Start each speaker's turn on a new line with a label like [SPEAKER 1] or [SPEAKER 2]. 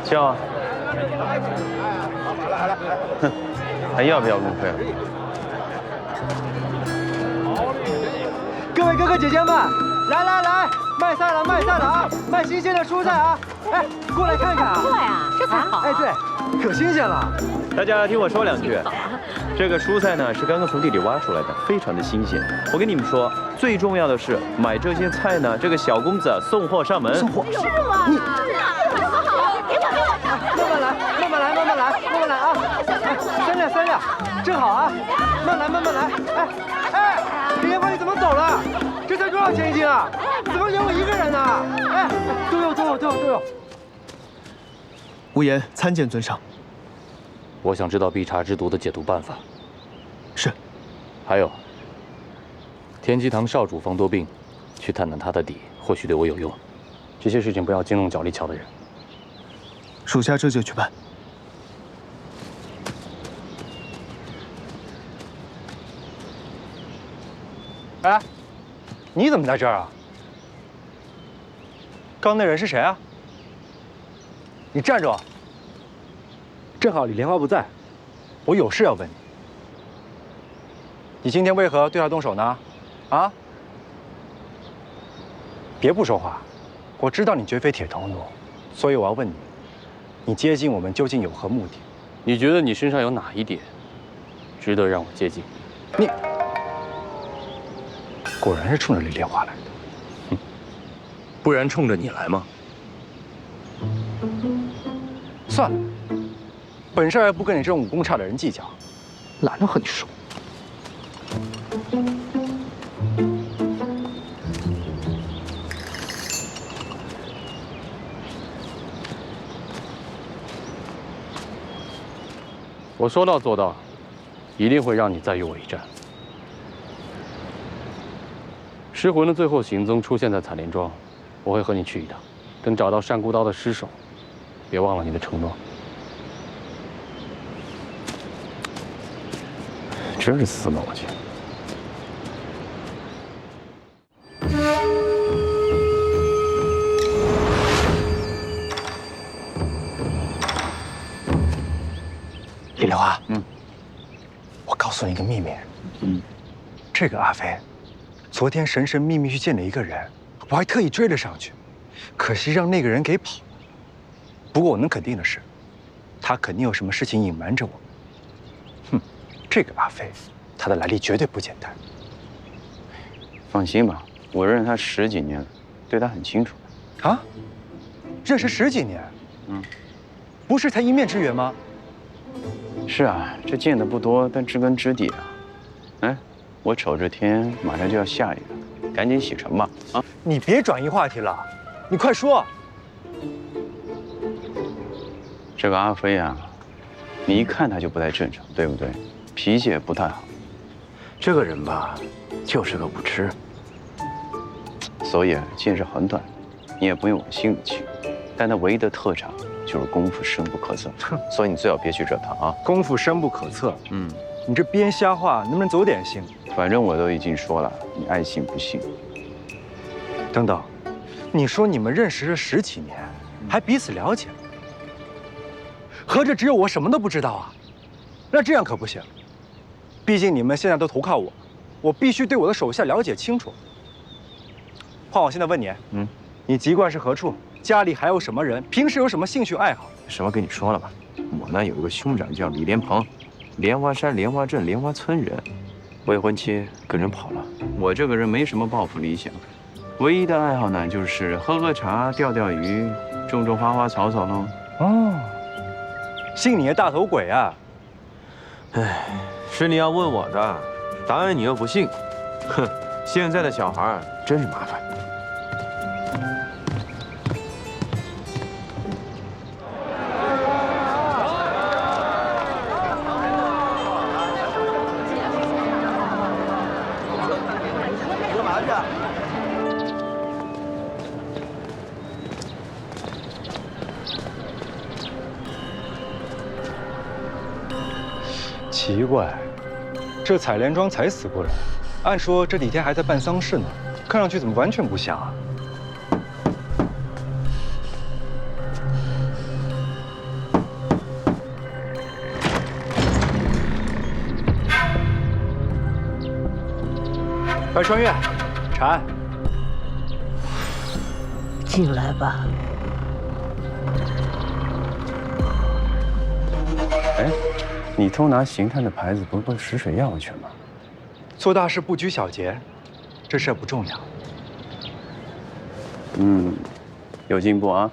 [SPEAKER 1] 叫啊！哼，还要不要路费了？
[SPEAKER 2] 各位哥哥姐姐们，来，卖菜了啊！卖新鲜的蔬菜啊！哎，过来看看啊！
[SPEAKER 3] 对啊，这才好。
[SPEAKER 2] 哎，对，可新鲜了。
[SPEAKER 1] 大家听我说两句。这个蔬菜呢是刚刚从地里挖出来的，非常的新鲜。我跟你们说，最重要的是买这些菜呢，这个小公子送货上门。
[SPEAKER 2] 送货
[SPEAKER 3] 是吗？你
[SPEAKER 2] 慢慢来啊！哎，3两，正好啊！慢来。哎，李莲花你怎么走了？这才多少钱一斤啊？怎么留我一个人呢？哎，都有。
[SPEAKER 4] 无言参见尊上。
[SPEAKER 5] 我想知道必查之毒的解毒办法。
[SPEAKER 4] 是。
[SPEAKER 5] 还有，天机堂少主方多病，去探探他的底，或许对我有用。这些事情不要惊动角力桥的人。
[SPEAKER 4] 属下这就去办。
[SPEAKER 2] 哎，你怎么在这儿啊？刚那人是谁啊？你站住！正好李莲花不在，我有事要问你。你今天为何对他动手呢？啊？别不说话，我知道你绝非铁头奴，所以我要问你，你接近我们究竟有何目的？
[SPEAKER 5] 你觉得你身上有哪一点值得让我接近？
[SPEAKER 2] 你果然是冲着李莲花来的。
[SPEAKER 5] 哼，不然冲着你来吗？
[SPEAKER 2] 算了，本事还不跟你这种武功差的人计较，懒得和你说。
[SPEAKER 5] 我说到做到，一定会让你再与我一战。失魂的最后行踪出现在采莲庄，我会和你去一趟。等找到善孤刀的尸首，别忘了你的承诺。
[SPEAKER 1] 真是死逻辑。
[SPEAKER 2] 李莲花，我告诉你一个秘密。这个阿飞，昨天神神秘秘去见了一个人，我还特意追了上去，可惜让那个人给跑了。不过我能肯定的是，他肯定有什么事情隐瞒着我。哼，这个阿飞，他的来历绝对不简单。
[SPEAKER 1] 放心吧，我认识他10几年了，对他很清楚。
[SPEAKER 2] 啊？认识10几年？不是才一面之缘吗？
[SPEAKER 1] 是啊，这见的不多，但知根知底啊。哎，我瞅这天马上就要下雨了，赶紧洗尘吧。啊，
[SPEAKER 2] 你别转移话题了，你快说。
[SPEAKER 1] 这个阿飞啊，你一看他就不太正常，对不对？脾气也不太好。这个人吧，就是个无痴。所以见识很短，你也不用往心里去。但他唯一的特长就是功夫深不可测，所以你最好别去惹他啊。
[SPEAKER 2] 功夫深不可测。你这编瞎话能不能走点心？
[SPEAKER 1] 反正我都已经说了，你爱信不信。
[SPEAKER 2] 等等，你说你们认识了10几年，还彼此了解，合着只有我什么都不知道啊？那这样可不行，毕竟你们现在都投靠我，我必须对我的手下了解清楚。换我现在问你，你籍贯是何处？家里还有什么人？平时有什么兴趣爱好？
[SPEAKER 1] 什么跟你说了吧，我呢有一个兄长叫李莲鹏，莲花山莲花镇莲花村人，未婚妻跟人跑了。我这个人没什么抱负理想，唯一的爱好呢就是喝喝茶、钓钓鱼、种种花花草草喽。
[SPEAKER 2] 哦，信你个大头鬼啊！
[SPEAKER 6] 哎，是你要问我的，答案你又不信，哼，现在的小孩真是麻烦。
[SPEAKER 2] 奇怪，这采莲庄才死过人，按说这几天还在办丧事呢，看上去怎么完全不像啊？白双月，禅，
[SPEAKER 3] 进来吧。
[SPEAKER 1] 哎，你偷拿邢探的牌子，不会使水药去吗？
[SPEAKER 2] 做大事不拘小节，这事不重要。
[SPEAKER 1] 有进步啊。